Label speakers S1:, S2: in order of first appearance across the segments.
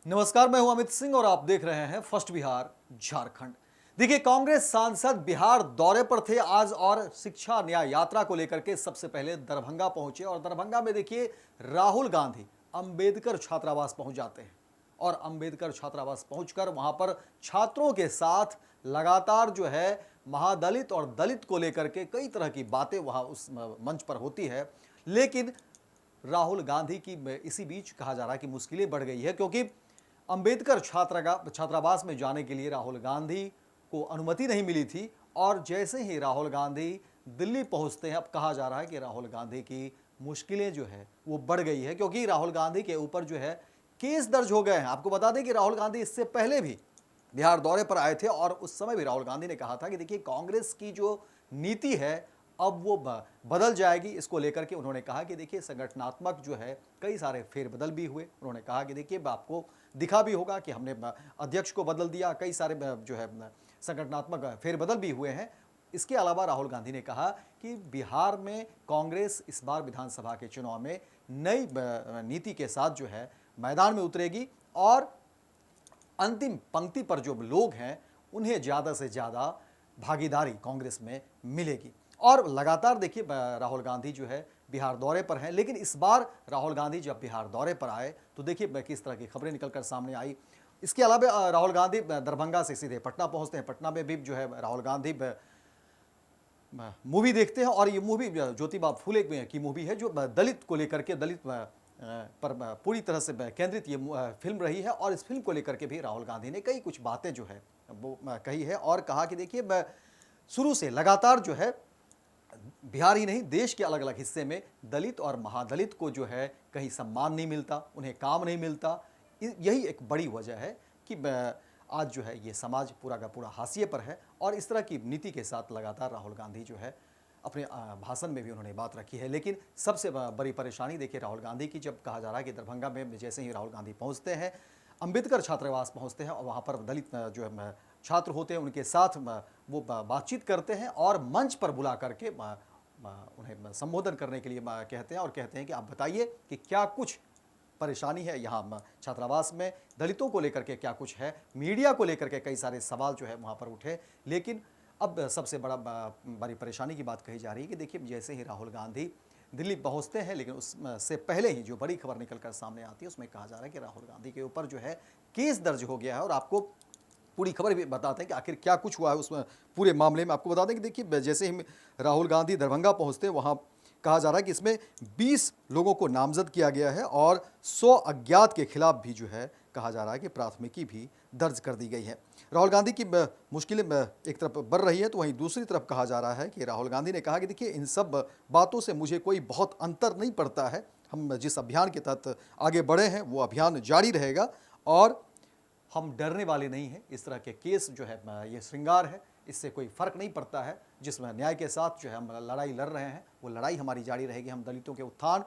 S1: नमस्कार, मैं हूं अमित सिंह और आप देख रहे हैं फर्स्ट बिहार झारखंड। देखिए, कांग्रेस सांसद बिहार दौरे पर थे आज और शिक्षा न्याय यात्रा को लेकर के सबसे पहले दरभंगा पहुंचे और दरभंगा में देखिए राहुल गांधी अंबेडकर छात्रावास पहुंच जाते हैं और अंबेडकर छात्रावास पहुंचकर वहां पर छात्रों के साथ लगातार जो है महादलित और दलित को लेकर के कई तरह की बातें वहां उस मंच पर होती है। लेकिन राहुल गांधी की इसी बीच कहा जा रहा है कि मुश्किलें बढ़ गई है, क्योंकि अंबेडकर छात्रावास में जाने के लिए राहुल गांधी को अनुमति नहीं मिली थी और जैसे ही राहुल गांधी दिल्ली पहुंचते हैं, अब कहा जा रहा है कि राहुल गांधी की मुश्किलें जो है वो बढ़ गई है, क्योंकि राहुल गांधी के ऊपर जो है केस दर्ज हो गए हैं। आपको बता दें कि राहुल गांधी इससे पहले भी बिहार दौरे पर आए थे और उस समय भी राहुल गांधी ने कहा था कि देखिए, कांग्रेस की जो नीति है अब वो बदल जाएगी। इसको लेकर के उन्होंने कहा कि देखिए, संगठनात्मक जो है कई सारे फेरबदल भी हुए। उन्होंने कहा कि देखिए, आपको दिखा भी होगा कि हमने अध्यक्ष को बदल दिया, कई सारे जो है संगठनात्मक फेरबदल भी हुए हैं। इसके अलावा राहुल गांधी ने कहा कि बिहार में कांग्रेस इस बार विधानसभा के चुनाव में नई नीति के साथ जो है मैदान में उतरेगी और अंतिम पंक्ति पर जो लोग हैं उन्हें ज़्यादा से ज़्यादा भागीदारी कांग्रेस में मिलेगी। और लगातार देखिए, राहुल गांधी जो है बिहार दौरे पर हैं, लेकिन इस बार राहुल गांधी जब बिहार दौरे पर आए तो देखिए किस तरह की खबरें निकलकर सामने आई। इसके अलावा राहुल गांधी दरभंगा से सीधे पटना पहुंचते हैं। पटना में भी जो है राहुल गांधी मूवी देखते हैं और ये मूवी ज्योतिबा फूले की मूवी है, जो दलित को लेकर के, दलित पर पूरी तरह से केंद्रित ये फिल्म रही है। और इस फिल्म को लेकर के भी राहुल गांधी ने कई कुछ बातें जो है वो कही है और कहा कि देखिए, शुरू से लगातार जो है बिहार ही नहीं, देश के अलग अलग हिस्से में दलित और महादलित को जो है कहीं सम्मान नहीं मिलता, उन्हें काम नहीं मिलता। यही एक बड़ी वजह है कि आज जो है ये समाज पूरा का पूरा हाशिए पर है। और इस तरह की नीति के साथ लगातार राहुल गांधी जो है अपने भाषण में भी उन्होंने बात रखी है। लेकिन सबसे बड़ी परेशानी देखिए राहुल गांधी की, जब कहा जा रहा है कि दरभंगा में जैसे ही राहुल गांधी पहुँचते हैं, अंबेडकर छात्रावास पहुँचते हैं और वहाँ पर दलित जो है छात्र होते हैं, उनके साथ वो बातचीत करते हैं और मंच पर बुला करके उन्हें संबोधन करने के लिए कहते हैं और कहते हैं कि आप बताइए कि क्या कुछ परेशानी है यहाँ छात्रावास में, दलितों को लेकर के क्या कुछ है, मीडिया को लेकर के कई सारे सवाल जो है वहाँ पर उठे। लेकिन अब सबसे बड़ी परेशानी की बात कही जा रही है कि देखिए, जैसे ही राहुल गांधी दिल्ली पहुँचते हैं, लेकिन उससे पहले ही जो बड़ी खबर निकल कर सामने आती है उसमें कहा जा रहा है कि राहुल गांधी के ऊपर जो है केस दर्ज हो गया है। और आपको पूरी खबर भी बताते हैं कि आखिर क्या कुछ हुआ है उसमें पूरे मामले में। आपको बता दें कि देखिए, जैसे ही राहुल गांधी दरभंगा पहुंचते हैं, वहां कहा जा रहा है कि इसमें 20 लोगों को नामजद किया गया है और 100 अज्ञात के खिलाफ भी जो है कहा जा रहा है कि प्राथमिकी भी दर्ज कर दी गई है। राहुल गांधी की मुश्किलें एक तरफ बढ़ रही है, तो वहीं दूसरी तरफ कहा जा रहा है कि राहुल गांधी ने कहा कि देखिए, इन सब बातों से मुझे कोई बहुत अंतर नहीं पड़ता है। हम जिस अभियान के तहत आगे बढ़े हैं वो अभियान जारी रहेगा और हम डरने वाले नहीं हैं। इस तरह के केस जो है ये श्रृंगार है, इससे कोई फ़र्क नहीं पड़ता है। जिसमें न्याय के साथ जो है हम लड़ाई लड़ रहे हैं, वो लड़ाई हमारी जारी रहेगी। हम दलितों के उत्थान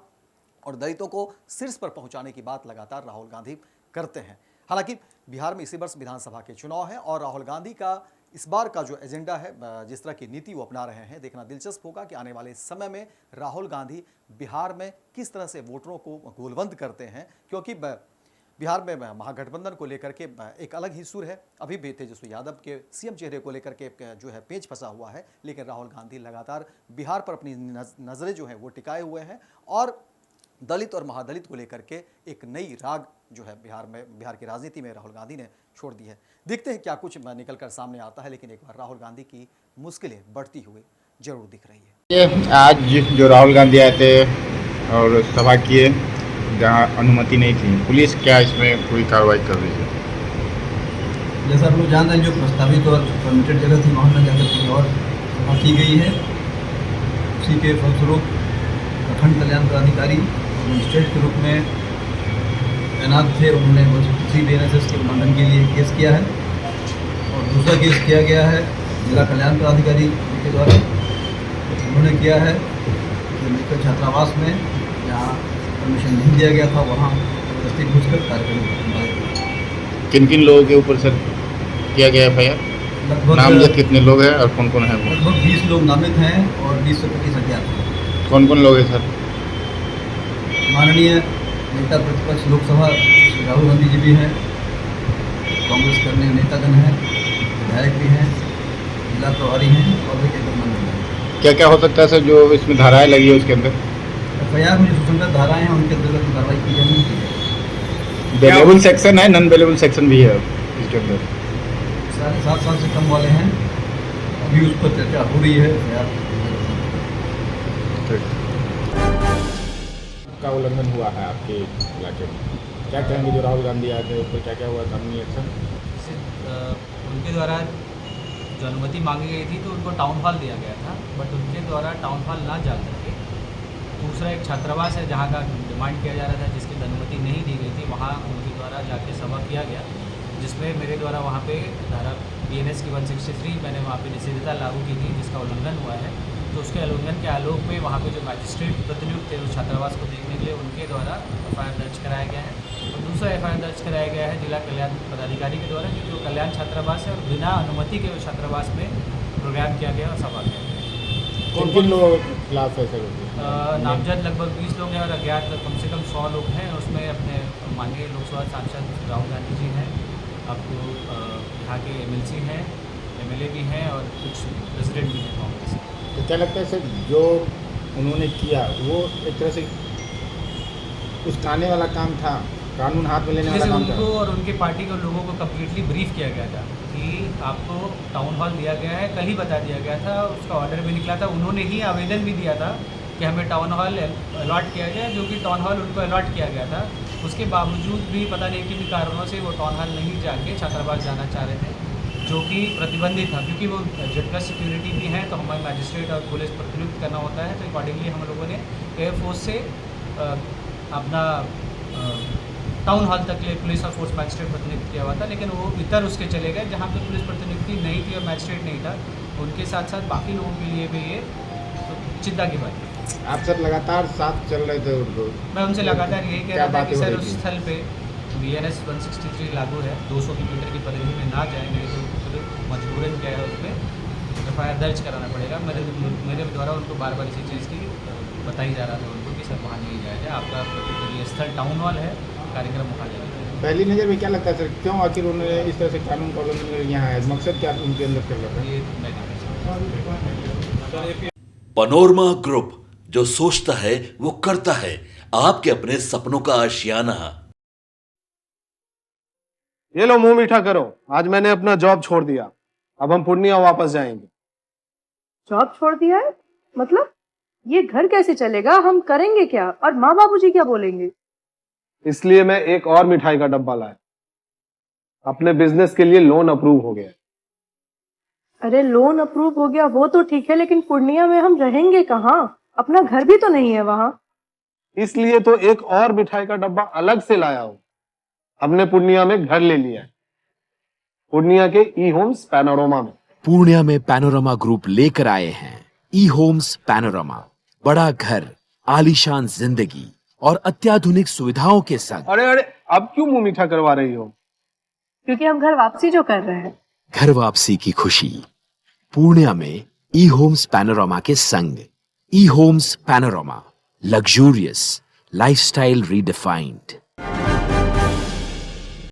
S1: और दलितों को शीर्ष पर पहुंचाने की बात लगातार राहुल गांधी करते हैं। हालांकि बिहार में इसी वर्ष विधानसभा के चुनाव हैं और राहुल गांधी का इस बार का जो एजेंडा है, जिस तरह की नीति वो अपना रहे हैं, देखना दिलचस्प होगा कि आने वाले समय में राहुल गांधी बिहार में किस तरह से वोटरों को गोलबंद करते हैं। क्योंकि बिहार में महागठबंधन को लेकर के एक अलग ही सुर है। अभी भी तेजस्वी यादव के सीएम चेहरे को लेकर के जो है पेच फंसा हुआ है, लेकिन राहुल गांधी लगातार बिहार पर अपनी नज़रें जो है वो टिकाए हुए हैं और दलित और महादलित को लेकर के एक नई राग जो है बिहार की राजनीति में राहुल गांधी ने छोड़ दी है। देखते हैं क्या कुछ निकल कर सामने आता है, लेकिन एक बार राहुल गांधी की मुश्किलें बढ़ती हुई जरूर दिख रही है।
S2: ये आज जो राहुल गांधी आए थे और सभा किए जहाँ अनुमति नहीं थी, पुलिस क्या इसमें कोई कार्रवाई कर रही है?
S3: जैसा आप लोग जान रहे हैं, जो प्रस्तावित और परमिटेड जगह थी वहाँ न जाकर कहीं और सभा की गई है। उसी के फलस्वरूप प्रखंड कल्याण पदाधिकारी मजिस्ट्रेट के रूप में तैनात थे, उन्होंने 3 BNSS के उल्लंघन के लिए केस किया है और दूसरा केस किया गया है जिला कल्याण पदाधिकारी के द्वारा। उन्होंने किया है मेडिकल छात्रावास में जहाँ परमिशन नहीं दिया गया था, वहाँ जबरदस्ती घुसकर कार्यक्रम।
S2: किन किन लोगों के ऊपर सर किया गया FIR? नामजद कितने लोग हैं और कौन कौन है?
S3: लगभग 20 लोग नामित हैं और 20 से 25 अज्ञात हैं।
S2: कौन कौन लोग हैं सर?
S3: माननीय नेता प्रतिपक्ष लोकसभा राहुल गांधी जी भी हैं, कांग्रेस के अन्य नेतागण हैं, विधायक भी हैं, जिला प्रभारी हैं और भी कई गणमान्य लोग हैं।
S2: क्या क्या हो सकता है सर जो इसमें धाराएं लगी है उसके अंदर?
S3: एफआईआर में जो सुसंगत धाराएं हैं उनके अंतर्गत कार्रवाई की जानी चाहिए।
S2: बेलेबल सेक्शन है, नॉन बेलेबल सेक्शन भी है इसके अंदर?
S3: 7.5 साल से कम वाले हैं, अभी उस पर चर्चा हो रही है।
S2: का उल्लंघन हुआ है आपके इलाके में, क्या कहेंगे? जो राहुल गांधी आए थे उस पर क्या क्या हुआ कानूनी एक्शन?
S4: उनके द्वारा जो अनुमति मांगी गई थी तो उनको टाउन हॉल दिया गया था, बट उनके द्वारा टाउन हॉल ना जा करके दूसरा एक छात्रावास है जहाँ का डिमांड किया जा रहा था, जिसकी अनुमति नहीं दी गई थी, वहाँ उनके द्वारा जाके सभा किया गया, जिसमें मेरे द्वारा वहाँ पे धारा BNS की 163 मैंने वहाँ पे निषेधता लागू की थी, जिसका उल्लंघन हुआ है। तो उसके उल्लंघन के आलोक में वहाँ पे जो मैजिस्ट्रेट प्रतिनियुक्त थे उस छात्रावास को देखने के लिए उनके द्वारा FIR दर्ज कराया गया है, और दूसरा FIR दर्ज कराया गया है जिला कल्याण पदाधिकारी के द्वारा, क्योंकि वो कल्याण छात्रावास है और बिना अनुमति के उस छात्रावास में प्रोग्राम किया गया और सभा किया गया।
S2: कौन किन लोगों के खिलाफ है सर?
S4: नामजद लगभग 20 लोग हैं और अज्ञात कम से कम 100 लोग हैं। उसमें अपने माननीय लोकसभा सांसद राहुल गांधी जी हैं, आपको यहाँ के MLC हैं, MLA भी हैं और कुछ प्रेसिडेंट भी हैं कांग्रेस के।
S2: तो क्या लगता है सर जो उन्होंने किया वो एक तरह से उस्काने वाला काम था, कानून हाथ में लेने वाला
S4: जैसे
S2: काम
S4: उनको
S2: था?
S4: और उनके पार्टी के लोगों को कम्प्लीटली ब्रीफ किया गया था कि आपको टाउन हॉल दिया गया है, कल ही बता दिया गया था, उसका ऑर्डर भी निकला था, उन्होंने ही आवेदन भी दिया था कि हमें टाउन हॉल अलॉट किया जाए, जो कि टाउन हॉल उनको अलॉट किया गया था। उसके बावजूद भी पता नहीं किन कारणों से वो टाउन हॉल नहीं जाके छात्रावास जाना चाह रहे थे, जो कि प्रतिबंधित था, क्योंकि वो Z+ सिक्योरिटी भी है, तो हमें मैजिस्ट्रेट और पुलिस प्रतिनियुक्त करना होता है। तो अकॉर्डिंगली हम लोगों ने एयरफोर्स से अपना टाउन हॉल तक ले पुलिस और फोर्स मैजिस्ट्रेट प्रतिनियुक्त किया हुआ था, लेकिन वो इतर उसके चले गए जहाँ पे पुलिस प्रतिनियुक्ति नहीं थी और मैजिस्ट्रेट नहीं था। उनके साथ साथ बाकी लोगों के लिए भी ये चिंता की बात है।
S2: आप सर लगातार साथ चल रहे थे उनको,
S4: मैं उनसे लगातार यही कह
S2: क्या
S4: रहा था
S2: बातें
S4: कि
S2: हो
S4: सर
S2: रही
S4: उस
S2: थी?
S4: स्थल पे BNS 163 लागू है, 200 किलोमीटर की परिधि में ना जाए, नहीं तो फिर मजबूरन क्या है उसमें FIR दर्ज कराना पड़ेगा। मेरे द्वारा उनको बार बार इसी चीज़ की बताई जा रहा था उनको कि सर वहाँ नहीं जाया जाए, आपका ये स्थल टाउन हॉल है, कार्यक्रम वहाँ जाएगा।
S2: पहली नज़र में क्या लगता है सर क्यों आखिर उन्होंने इस तरह से कानून का उल्लंघन यहाँ है? मकसद क्या उनके अंदर चल रहा था?
S4: ये मैं नहीं कह सकता।
S5: पनोरमा ग्रुप, जो सोचता है वो करता है। आपके अपने सपनों का आशियाना।
S6: ये लो मुंह मीठा करो, आज मैंने अपना जॉब छोड़ दिया, अब हम पूर्णिया वापस जाएंगे।
S7: जॉब छोड़ दिया है? मतलब ये घर कैसे चलेगा? हम करेंगे क्या? और माँ बाबूजी क्या बोलेंगे?
S6: इसलिए मैं एक और मिठाई का डब्बा लाया, अपने बिजनेस के लिए लोन अप्रूव हो गया।
S7: अरे लोन अप्रूव हो गया वो तो ठीक है, लेकिन पूर्णिया में हम रहेंगे कहाँ? अपना घर भी तो नहीं है वहाँ।
S6: इसलिए तो एक और मिठाई का डब्बा अलग से लाया हूं, हमने पूर्णिया में घर ले लिया है, पूर्णिया के E-Homes पैनोरमा में।
S8: पूर्णिया में पैनोरमा ग्रुप लेकर आए हैं E-Homes पैनोरमा, बड़ा घर, आलीशान जिंदगी और अत्याधुनिक सुविधाओं के संग।
S6: अरे अब क्यों मुंह मीठा करवा रही हो?
S7: क्योंकि हम घर वापसी जो कर रहे हैं।
S8: घर वापसी की खुशी पूर्णिया में E-Homes पैनोरमा के संग। E-Homes panorama, luxurious lifestyle redefined.